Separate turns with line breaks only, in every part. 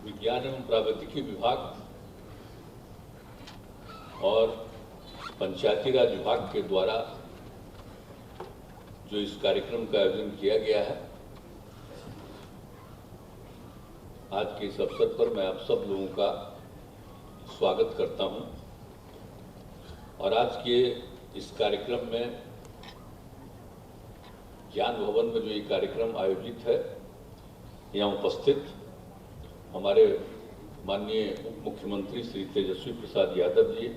विज्ञान एवं प्रौद्योगिकी विभाग और पंचायती राज विभाग के द्वारा जो इस कार्यक्रम का आयोजन किया गया है, आज के इस अवसर पर मैं आप सब लोगों का स्वागत करता हूं। और आज के इस कार्यक्रम में ज्ञान भवन में जो ये कार्यक्रम आयोजित है, यहाँ उपस्थित हमारे माननीय उप मुख्यमंत्री श्री तेजस्वी प्रसाद यादव जी,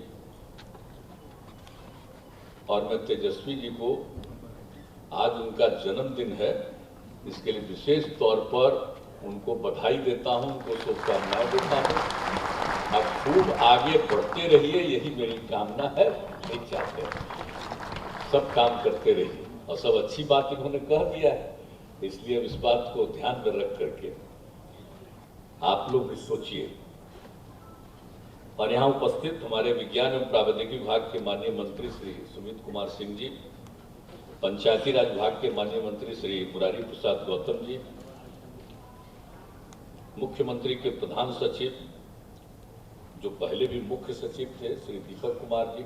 और मैं तेजस्वी जी को आज उनका जन्मदिन है, इसके लिए विशेष तौर पर उनको बधाई देता हूं, उनको शुभकामनाएं देता हूं। आप खूब आगे बढ़ते रहिए, यही मेरी कामना है। नहीं चाहते सब काम करते रहिए, और सब अच्छी बात इन्होंने कह दिया है, इसलिए अब इस बात को ध्यान में रख करके आप लोग भी सोचिए। और यहाँ उपस्थित हमारे विज्ञान एवं प्रौद्योगिकी विभाग के माननीय मंत्री श्री सुमित कुमार सिंह जी, पंचायती राज विभाग के माननीय मंत्री श्री मुरारी प्रसाद गौतम जी, मुख्यमंत्री के प्रधान सचिव जो पहले भी मुख्य सचिव थे श्री दीपक कुमार जी,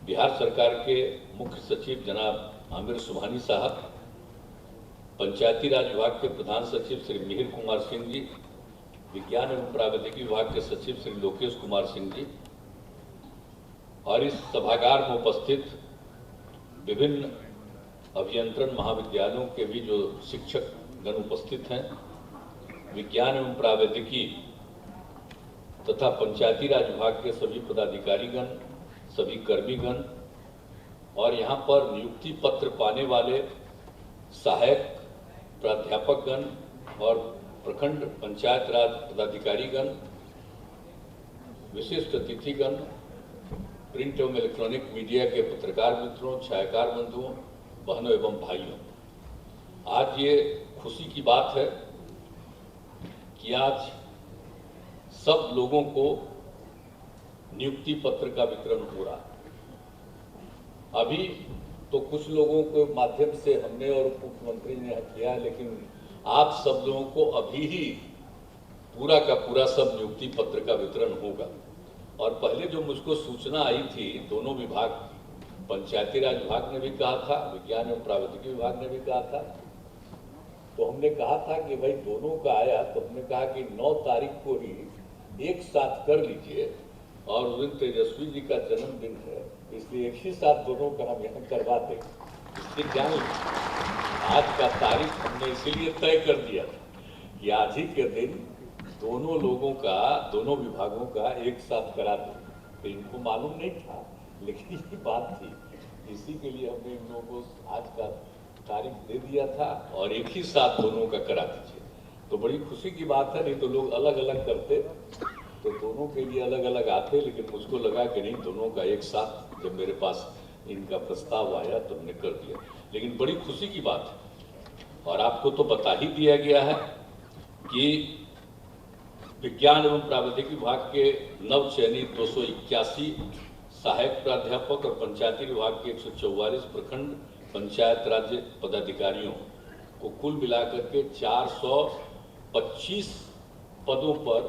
बिहार सरकार के मुख्य सचिव जनाब आमिर सुबहानी साहब, पंचायती राज विभाग के प्रधान सचिव श्री मिहिर कुमार सिंह जी, विज्ञान एवं प्रौद्योगिकी विभाग के सचिव श्री लोकेश कुमार सिंह जी, और इस सभागार में उपस्थित विभिन्न अभियंत्रण महाविद्यालयों के भी जो शिक्षक गण उपस्थित हैं, विज्ञान एवं प्रौद्योगिकी तथा पंचायती राज विभाग के सभी पदाधिकारीगण, सभी कर्मीगण, और यहाँ पर नियुक्ति पत्र पाने वाले सहायक प्राध्यापकगण और प्रखंड पंचायत राज पदाधिकारीगण, विशिष्ट अतिथिगण, प्रिंट एवं इलेक्ट्रॉनिक मीडिया के पत्रकार मित्रों, छायाकार बंधुओं, बहनों एवं भाइयों, आज ये खुशी की बात है कि आज सब लोगों को नियुक्ति पत्र का वितरण हो रहा है। अभी तो कुछ लोगों के माध्यम से हमने और उप मुख्यमंत्री ने किया, लेकिन आप सब लोगों को अभी ही पूरा का पूरा सब नियुक्ति पत्र का वितरण होगा। और पहले जो मुझको सूचना आई थी, दोनों विभाग, पंचायती राज विभाग ने भी कहा था, विज्ञान एवं प्रौद्योगिकी विभाग ने भी कहा था, तो हमने कहा था कि भाई दोनों का आया, तो हमने कहा कि 9 तारीख को ही एक साथ कर लीजिए, और उस दिन तेजस्वी जी का जन्मदिन है, इसलिए एक ही साथ दोनों का हम यहाँ करवा दें। इसलिए जान आज का तारीख हमने इसीलिए तय कर दिया था कि आज ही के दिन दोनों लोगों का, दोनों विभागों का एक साथ करा दें। तो इनको मालूम नहीं था, लेकिन ये बात थी, इसी के लिए हमने इन लोगों को आज का तारीख दे दिया था, और एक ही साथ दोनों का करा दीजिए। तो बड़ी खुशी की बात है, नहीं तो लोग अलग अलग करते तो दोनों के लिए अलग अलग आते, लेकिन मुझको लगा कि नहीं, दोनों का एक साथ जब मेरे पास इनका प्रस्ताव आया तो हमने कर दिया। लेकिन बड़ी खुशी की बात है, और आपको तो बता ही दिया गया है कि विज्ञान एवं प्रौद्योगिकी विभाग के नव चयनित 281 सहायक प्राध्यापक और पंचायती विभाग के 144 प्रखंड पंचायत राज्य पदाधिकारियों को कुल मिलाकर के 425 पदों पर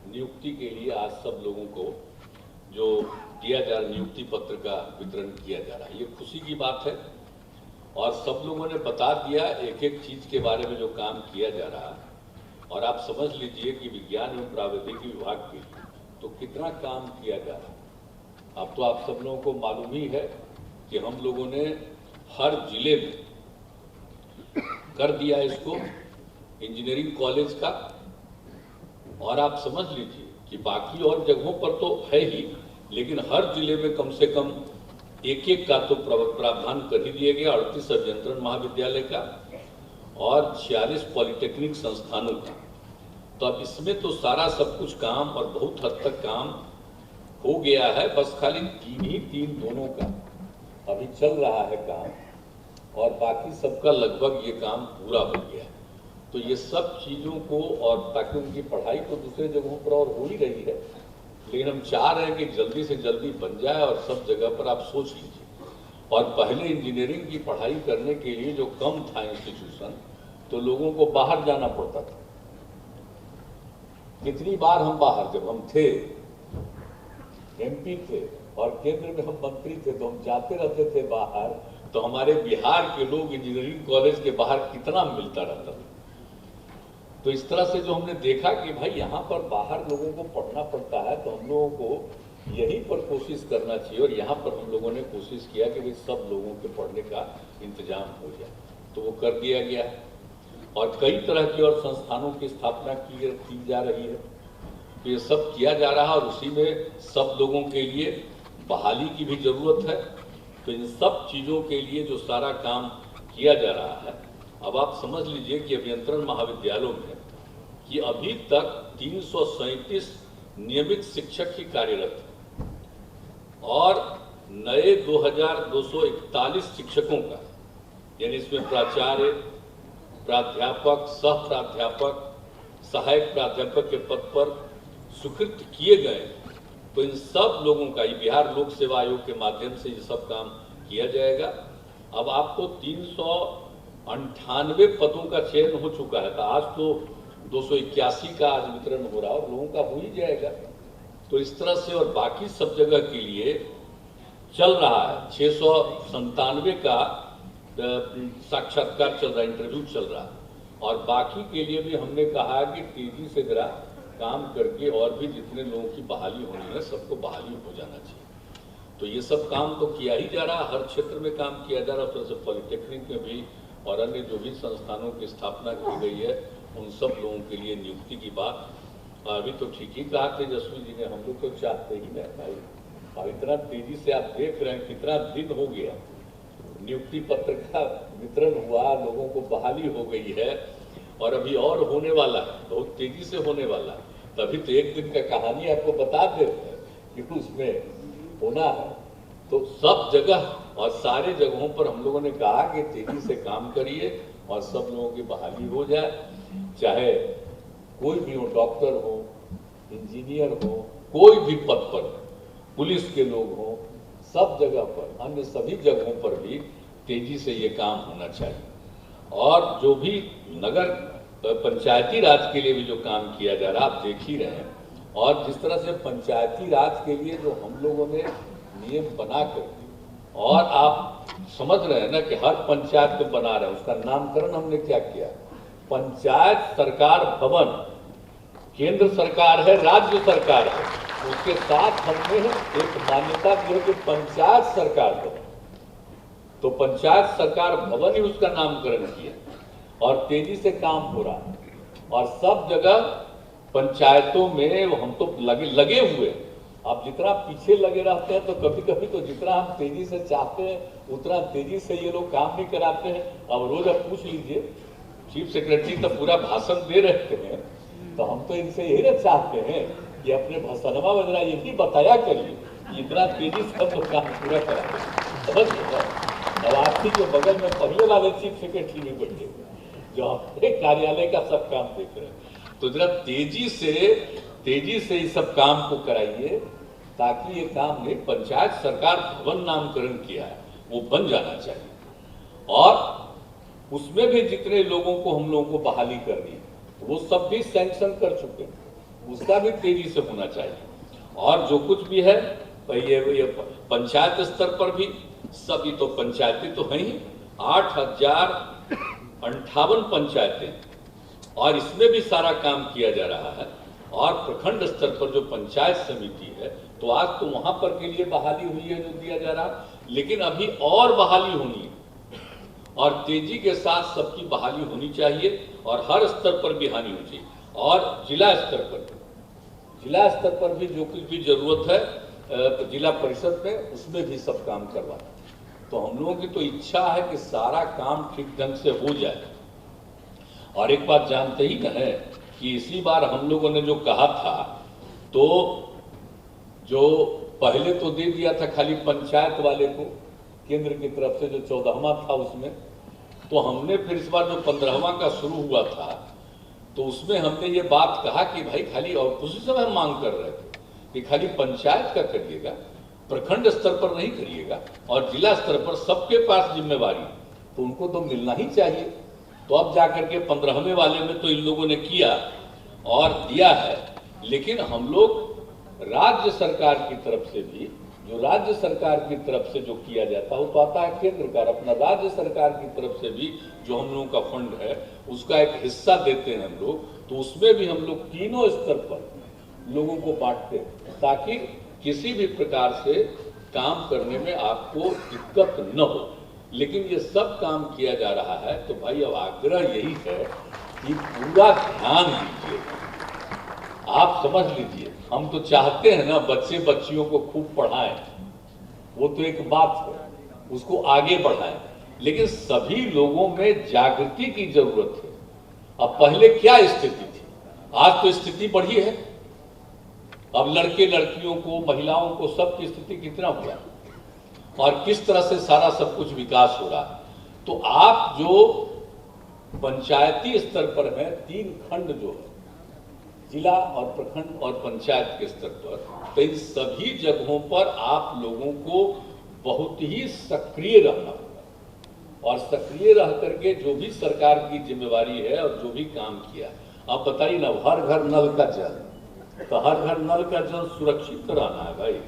नियुक्ति के लिए आज सब लोगों को जो दिया जा रहा, नियुक्ति पत्र का वितरण किया जा रहा है। ये खुशी की बात है, और सब लोगों ने बता दिया एक एक चीज के बारे में जो काम किया जा रहा है। और आप समझ लीजिए कि विज्ञान एवं प्रौद्योगिकी विभाग के तो कितना काम किया जा रहा है। अब तो आप सब लोगों को मालूम ही है कि हम लोगों ने हर जिले में कर दिया इसको इंजीनियरिंग कॉलेज का, और आप समझ लीजिए कि बाकी और जगहों पर तो है ही, लेकिन हर जिले में कम से कम एक एक का तो प्रावधान कर ही दिया गया। 38 अभियंत्रण महाविद्यालय का और 46 पॉलिटेक्निक संस्थानों का। तो अब इसमें तो सारा सब कुछ काम और बहुत हद तक काम हो गया है, बस खाली 3 दोनों का अभी चल रहा है काम, और बाकी सबका लगभग ये काम पूरा हो गया है। तो ये सब चीज़ों को, और ताकि उनकी पढ़ाई तो दूसरे जगहों पर और हो ही रही है, लेकिन हम चाह रहे हैं कि जल्दी से जल्दी बन जाए, और सब जगह पर आप सोच लीजिए। और पहले इंजीनियरिंग की पढ़ाई करने के लिए जो कम था इंस्टीट्यूशन, तो लोगों को बाहर जाना पड़ता था। कितनी बार हम बाहर, जब हम थे एमपी थे और केंद्र में हम मंत्री थे, तो हम जाते रहते थे बाहर, तो हमारे बिहार के लोग इंजीनियरिंग कॉलेज के बाहर कितना मिलता रहता था। तो इस तरह से जो हमने देखा कि भाई यहाँ पर बाहर लोगों को पढ़ना पड़ता है, तो हम लोगों को यहीं पर कोशिश करना चाहिए, और यहाँ पर हम लोगों ने कोशिश किया कि भाई सब लोगों के पढ़ने का इंतजाम हो जाए, तो वो कर दिया गया। और कई तरह की और संस्थानों की स्थापना की जा रही है, तो ये सब किया जा रहा है, और उसी में सब लोगों के लिए बहाली की भी जरूरत है। तो इन सब चीज़ों के लिए जो सारा काम किया जा रहा है, अब आप समझ लीजिए कि अभियंत्रण महाविद्यालयों में कि अभी तक 337 नियमित शिक्षक ही कार्यरत हैं, और नए 2241 शिक्षकों का, यानी इसमें प्राचार्य, प्राध्यापक, सह प्राध्यापक, सहायक प्राध्यापक के पद पर स्वीकृत किए गए। तो इन सब लोगों का बिहार लोक सेवा आयोग के माध्यम से ये सब काम किया जाएगा। अब आपको 398 पदों का चयन हो चुका है, तो आज तो 281 का आज वितरण हो रहा है, और लोगों का हो ही जाएगा। तो इस तरह से, और बाकी सब जगह के लिए चल रहा है, 697 का साक्षात्कार चल रहा है, इंटरव्यू चल रहा है, और बाकी के लिए भी हमने कहा कि तेजी से जरा काम करके और भी जितने लोगों की बहाली होनी है सबको बहाली हो जाना चाहिए। तो ये सब काम तो किया ही जा रहा है, हर क्षेत्र में काम किया जा रहा है। तो पॉलिटेक्निक में भी और अन्य जो भी संस्थानों की स्थापना की गई है, उन सब लोगों के लिए नियुक्ति की बात अभी तो ठीक ही कहा तेजस्वी जी ने, हम लोग तो चाहते ही नहीं भाई। और इतना तेजी से आप देख रहे हैं, कितना दिन हो गया नियुक्ति पत्र का वितरण हुआ, लोगों को बहाली हो गई है, और अभी और होने वाला है, बहुत तेजी से होने वाला है। तभी तो एक दिन का कहानी आपको बता देते हैं कि उसमें होना है। तो सब जगह और सारे जगहों पर हम लोगों ने कहा कि तेजी से काम करिए और सब लोगों की बहाली हो जाए, चाहे कोई भी हो, डॉक्टर हो, इंजीनियर हो, कोई भी पद पर, पुलिस के लोग हों, सब जगह पर, अन्य सभी जगहों पर भी तेजी से ये काम होना चाहिए। और जो भी नगर पंचायती राज के लिए भी जो काम किया जा रहा है, आप देख ही रहे हैं, और जिस तरह से पंचायती राज के लिए जो हम लोगों ने नियम बना कर, और आप समझ रहे हैं ना कि हर पंचायत को बना रहे हैं, उसका नामकरण हमने क्या किया, पंचायत सरकार भवन। केंद्र सरकार है, राज्य सरकार है, उसके साथ हमने एक मान्यता दी है कि पंचायत सरकार भवन। तो पंचायत सरकार भवन ही उसका नामकरण किया, और तेजी से काम हो रहा है। और सब जगह पंचायतों में हम तो लगे हुए, आप जितना पीछे लगे रहते हैं, तो कभी कभी तो जितना हम तेजी से चाहते हैं उतना तेजी से ये लोग काम नहीं कराते हैं। अब रोज आप पूछ लीजिए, चीफ सेक्रेटरी तो पूरा भाषण दे रहे हैं, तो हम तो इनसे यही ना चाहते हैं कि अपने भाषणवा में जरा यही बताया करिए, इतना तेजी से हम लोग काम पूरा करा। अब आपकी जो बगल में पहले वाले चीफ सेक्रेटरी भी बैठे हुए, जो अपने कार्यालय का सब काम देख रहे हैं, तो जरा तेजी से इस सब काम को कराइए, ताकि ये काम नहीं, पंचायत सरकार भवन नामकरण किया है वो बन जाना चाहिए। और उसमें भी जितने लोगों को हम लोगों को बहाली करनी है, वो सब भी सैंक्शन कर चुके हैं, उसका भी तेजी से होना चाहिए। और जो कुछ भी है ये पंचायत स्तर पर भी सभी, तो पंचायतें तो हैं ही 8058 पंचायतें, और इसमें भी सारा काम किया जा रहा है। और प्रखंड स्तर पर जो पंचायत समिति है, तो आज तो वहां पर के लिए बहाली हुई है जो दिया जा रहा, लेकिन अभी और बहाली होनी है, और तेजी के साथ सबकी बहाली होनी चाहिए, और हर स्तर पर भी हानि होनी चाहिए। और जिला स्तर पर भी जो कुछ भी जरूरत है जिला परिषद में, उसमें भी सब काम करवाना। तो हम लोगों की तो इच्छा है कि सारा काम ठीक ढंग से हो जाए। और एक बात जानते ही न है कि इसी बार हम लोगों ने जो कहा था, तो जो पहले तो दे दिया था खाली पंचायत वाले को केंद्र की तरफ से, जो 14वां था उसमें, तो हमने फिर इस बार जो 15वां का शुरू हुआ था, तो उसमें हमने ये बात कहा कि भाई खाली, और उसी समय हम मांग कर रहे थे कि खाली पंचायत का करिएगा, प्रखंड स्तर पर नहीं करिएगा, और जिला स्तर पर सबके पास जिम्मेवारी, तो उनको तो मिलना ही चाहिए। तो अब जाकर के 15वें वाले में तो इन लोगों ने किया और दिया है, लेकिन हम लोग राज्य सरकार की तरफ से भी, जो राज्य सरकार की तरफ से जो किया जाता है वो तो आता है केंद्र का, अपना राज्य सरकार की तरफ से भी जो हम लोगों का फंड है उसका एक हिस्सा देते हैं हम लोग, तो उसमें भी हम लोग तीनों स्तर पर लोगों को बांटते हैं ताकि किसी भी प्रकार से काम करने में आपको दिक्कत न हो। लेकिन ये सब काम किया जा रहा है तो भाई अब आग्रह यही है कि पूरा ध्यान दीजिए। आप समझ लीजिए, हम तो चाहते हैं ना बच्चे बच्चियों को खूब पढ़ाएं, वो तो एक बात है, उसको आगे बढ़ाएं, लेकिन सभी लोगों में जागृति की जरूरत है। अब पहले क्या स्थिति थी, आज तो स्थिति बढ़ी है। अब लड़के लड़कियों को, महिलाओं को, सबकी स्थिति कितना हुआ और किस तरह से सारा सब कुछ विकास हो रहा है। तो आप जो पंचायती स्तर पर है, 3 खंड जो है, जिला और प्रखंड और पंचायत के स्तर पर, तो इन सभी जगहों पर आप लोगों को बहुत ही सक्रिय रहना होगा और सक्रिय रह करके जो भी सरकार की जिम्मेवारी है और जो भी काम किया, आप बताइए ना, हर घर नल का जल, तो हर घर नल का जल सुरक्षित रहना है भाई।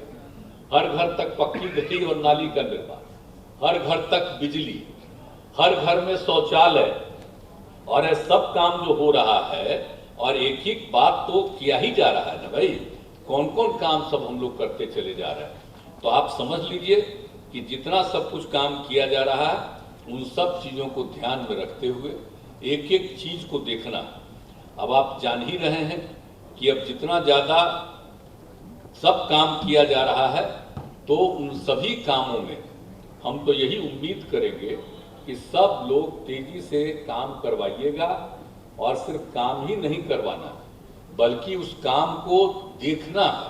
हर घर तक पक्की गली और नाली का निर्माण, हर घर तक बिजली, हर घर में शौचालय, और ये सब काम जो हो रहा है, और एक ही बात तो किया ही जा रहा है ना भाई, कौन कौन काम सब हम लोग करते चले जा रहे हैं। तो आप समझ लीजिए कि जितना सब कुछ काम किया जा रहा है उन सब चीजों को ध्यान में रखते हुए एक एक चीज को देखना। अब आप जान ही रहे हैं कि अब जितना ज्यादा सब काम किया जा रहा है तो उन सभी कामों में हम तो यही उम्मीद करेंगे कि सब लोग तेजी से काम करवाइएगा, और सिर्फ काम ही नहीं करवाना बल्कि उस काम को देखना है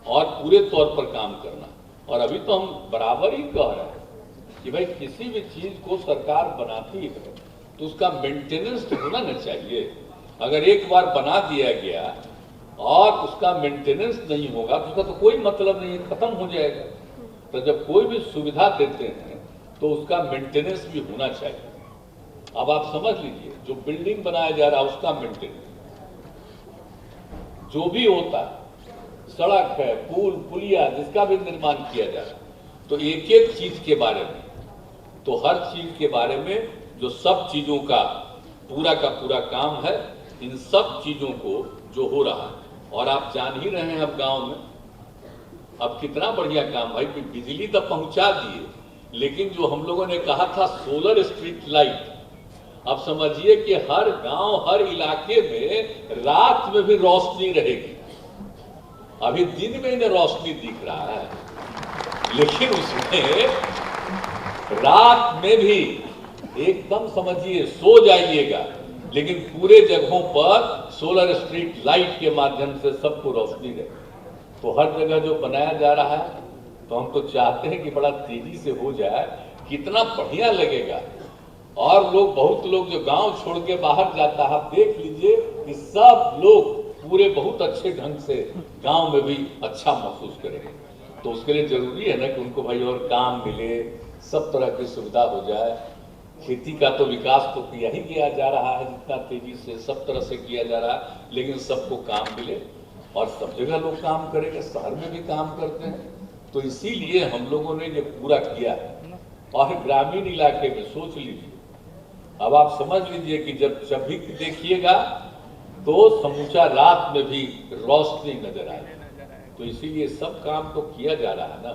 और पूरे तौर पर काम करना। और अभी तो हम बराबर ही कह रहे हैं कि भाई किसी भी चीज को सरकार बनाती है तो उसका मेंटेनेंस तो होना न चाहिए। अगर एक बार बना दिया गया और उसका मेंटेनेंस नहीं होगा तो उसका तो कोई मतलब नहीं है, खत्म हो जाएगा। तो जब कोई भी सुविधा देते हैं तो उसका मेंटेनेंस भी होना चाहिए। अब आप समझ लीजिए, जो बिल्डिंग बनाया जा रहा है उसका मेंटेनेंस जो भी होता है, सड़क है, पुल पुलिया, जिसका भी निर्माण किया जा रहा है, तो एक एक चीज के बारे में, तो हर चीज के बारे में जो सब चीजों का पूरा काम है, इन सब चीजों को जो हो रहा है। और आप जान ही रहे हैं अब गांव में अब कितना बढ़िया काम भाई, बिजली तो पहुंचा दिए, लेकिन जो हम लोगों ने कहा था सोलर स्ट्रीट लाइट, अब समझिए कि हर गांव, हर इलाके में रात में भी रोशनी रहेगी। अभी दिन में इन्हें रोशनी दिख रहा है, लेकिन उसमें रात में भी एकदम समझिए सो जाइएगा, लेकिन पूरे जगहों पर सोलर स्ट्रीट लाइट के माध्यम से सबको रोशनी रहे। तो हर जगह जो बनाया जा रहा है तो हम तो चाहते हैं कि बड़ा तेजी से हो जाए, कितना बढ़िया लगेगा। और लोग, बहुत लोग जो गांव छोड़ के बाहर जाता है, आप देख लीजिए कि सब लोग पूरे बहुत अच्छे ढंग से गांव में भी अच्छा महसूस करेंगे। तो उसके लिए जरूरी है ना कि उनको भाई और काम मिले, सब तरह की सुविधा हो जाए। खेती का तो विकास तो किया ही किया जा रहा है, जितना तेजी से सब तरह से किया जा रहा है, लेकिन सबको काम मिले और सब जगह लोग काम करेंगे, शहर में भी काम करते हैं। तो इसीलिए हम लोगों ने ये पूरा किया है। और ग्रामीण इलाके में सोच लीजिए, अब आप समझ लीजिए कि जब भी देखिएगा तो समूचा रात में भी रोशनी नजर आएगी। तो इसीलिए सब काम तो किया जा रहा है ना।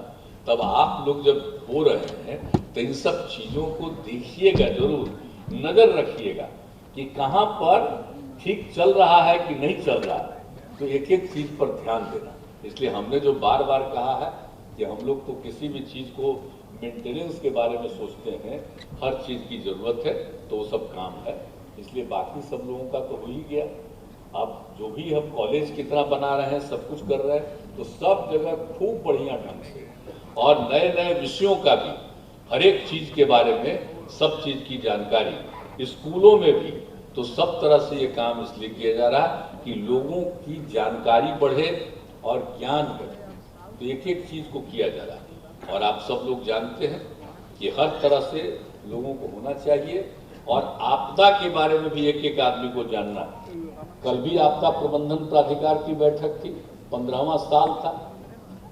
तब आप लोग जब हो रहे हैं तो इन सब चीजों को देखिएगा, जरूर नजर रखिएगा कि कहां पर ठीक चल रहा है कि नहीं चल रहा है। तो एक एक चीज पर ध्यान देना। इसलिए हमने जो बार बार कहा है कि हम लोग तो किसी भी चीज को मेंटेनेंस के बारे में सोचते हैं, हर चीज की जरूरत है तो वो सब काम है। इसलिए बाकी सब लोगों का तो हो ही गया। अब जो भी हम कॉलेज कितना बना रहे हैं, सब कुछ कर रहे हैं, तो सब जगह खूब बढ़िया ढंग से और नए नए विषयों का भी, हर एक चीज के बारे में सब चीज की जानकारी, स्कूलों में भी तो सब तरह से ये काम इसलिए किया जा रहा है कि लोगों की जानकारी बढ़े और ज्ञान बढ़े। तो एक एक चीज को किया जा रहा है। और आप सब लोग जानते हैं कि हर तरह से लोगों को होना चाहिए, और आपदा के बारे में भी एक एक आदमी को जानना है। कल भी आपदा प्रबंधन प्राधिकार की बैठक थी, 15वां साल था,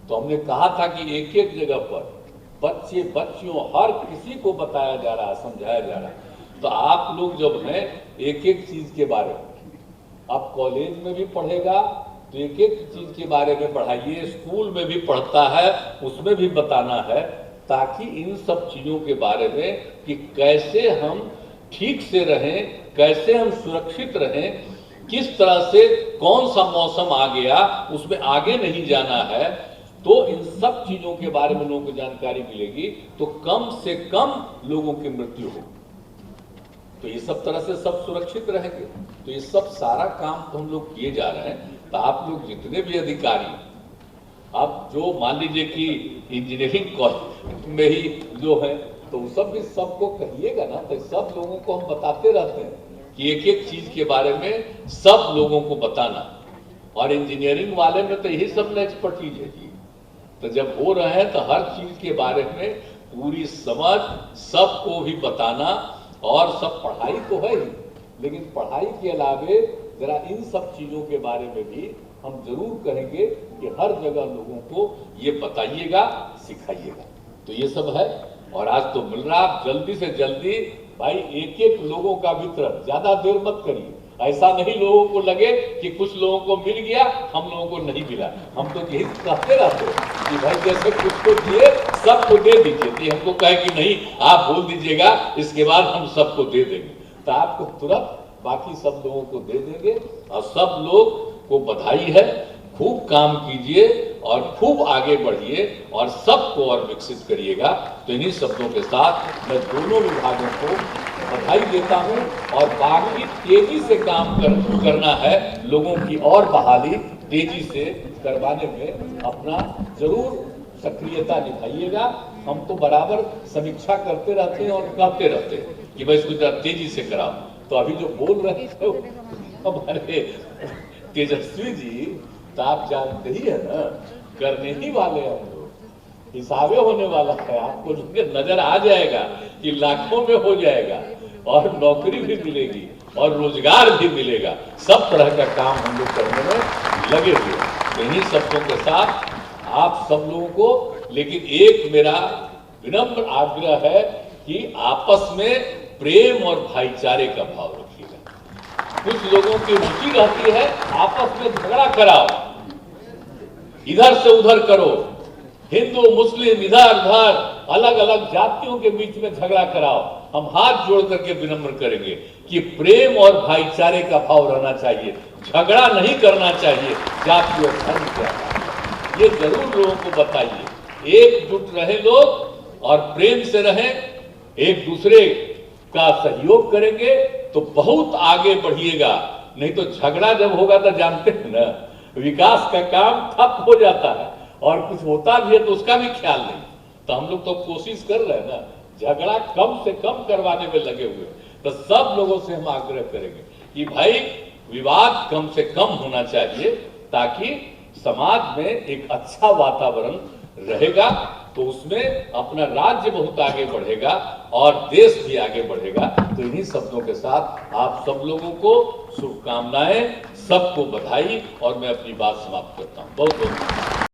तो हमने कहा था कि एक एक जगह पर बच्चे बच्चियों हर किसी को बताया जा रहा है, समझाया जा रहा है। तो आप लोग जब हैं एक एक चीज के बारे में, अब कॉलेज में भी पढ़ेगा तो एक एक चीज के बारे में पढ़ाइए, स्कूल में भी पढ़ता है उसमें भी बताना है, ताकि इन सब चीजों के बारे में कि कैसे हम ठीक से रहें, कैसे हम सुरक्षित रहें, किस तरह से कौन सा मौसम आ गया उसमें आगे नहीं जाना है, तो इन सब चीजों के बारे में लोगों को जानकारी मिलेगी तो कम से कम लोगों की मृत्यु हो, तो ये सब तरह से सब सुरक्षित रहेंगे। तो ये सब सारा काम तो हम लोग किए जा रहे हैं। तो आप लोग जितने भी अधिकारी, आप जो मान लीजिए कि इंजीनियरिंग कॉलेज में ही जो है, तो सब भी सबको कहिएगा ना, तो सब लोगों को हम बताते रहते हैं कि एक एक चीज के बारे में सब लोगों को बताना। और इंजीनियरिंग वाले में तो यही सब एक्सपर्टीज है जी। तो जब हो रहे हैं तो हर चीज के बारे में पूरी समझ सबको भी बताना, और सब पढ़ाई तो है ही, लेकिन पढ़ाई के अलावे जरा इन सब चीजों के बारे में भी हम जरूर कहेंगे कि हर जगह लोगों को ये बताइएगा, सिखाइएगा। तो ये सब है। और आज तो मिल रहा, आप जल्दी से जल्दी भाई एक एक लोगों का वितरण, ज्यादा देर मत करिए, ऐसा नहीं लोगों को लगे कि कुछ लोगों को मिल गया हम लोगों को नहीं मिला। हम तो यही कहते रहते हैं कि भाई जैसे कुछ को दिए सबको दे दीजिए, तो हमको कहे कि नहीं आप बोल दीजिएगा इसके बाद हम सबको दे देंगे, तो आपको तुरंत बाकी सब लोगों को दे देंगे। और सब लोग को बधाई है, खूब काम कीजिए और खूब आगे बढ़िए और सबको और विकसित करिएगा। तो इन्हीं शब्दों के साथ मैं दोनों विभागों को बधाई देता हूं, और बाकी तेजी से काम करना है, लोगों की और बहाली तेजी से करवाने में अपना जरूर सक्रियता निभाइएगा। हम तो बराबर समीक्षा करते रहते हैं और कहते रहते हैं कि भाई इसको तेजी से कराओ। तो अभी जो बोल रहे थे हमारे तेजस्वी जी, तो आप जानते ही है ना, करने ही वाले हैं हम लोग, हिसाबे होने वाला है। आपको नजर आ जाएगा कि लाखों में हो जाएगा, और नौकरी भी मिलेगी और रोजगार भी मिलेगा। सब तरह का काम हम लोग करने में लगे हुए। इन्हीं शब्दों के साथ आप सब लोगों को, लेकिन एक मेरा विनम्र आग्रह है कि आपस में प्रेम और भाईचारे का भाव रखिएगा। कुछ लोगों की रुचि रहती है आपस में झगड़ा कराओ, इधर से उधर करो, हिंदू मुस्लिम इधर उधर अलग अलग जातियों के बीच में झगड़ा कराओ। हम हाथ जोड़ करके विनम्र करेंगे कि प्रेम और भाईचारे का भाव रहना चाहिए, झगड़ा नहीं करना चाहिए जाति और धर्म के आधार। ये जरूर लोगों को बताइए, एकजुट रहे लोग और प्रेम से रहें, एक दूसरे का सहयोग करेंगे तो बहुत आगे बढ़िएगा। नहीं तो झगड़ा जब होगा तो जानते हैं ना, विकास का काम ठप हो जाता है, और कुछ होता भी है तो उसका भी ख्याल नहीं। तो हम लोग तो कोशिश कर रहे हैं ना, झगड़ा कम से कम करवाने में लगे हुए। तो सब लोगों से हम आग्रह करेंगे कि भाई विवाद कम से कम होना चाहिए, ताकि समाज में एक अच्छा वातावरण रहेगा, तो उसमें अपना राज्य बहुत आगे बढ़ेगा और देश भी आगे बढ़ेगा। तो इन्हीं शब्दों के साथ आप सब लोगों को शुभकामनाएं, सबको बधाई, और मैं अपनी बात समाप्त करता हूं। बहुत बहुत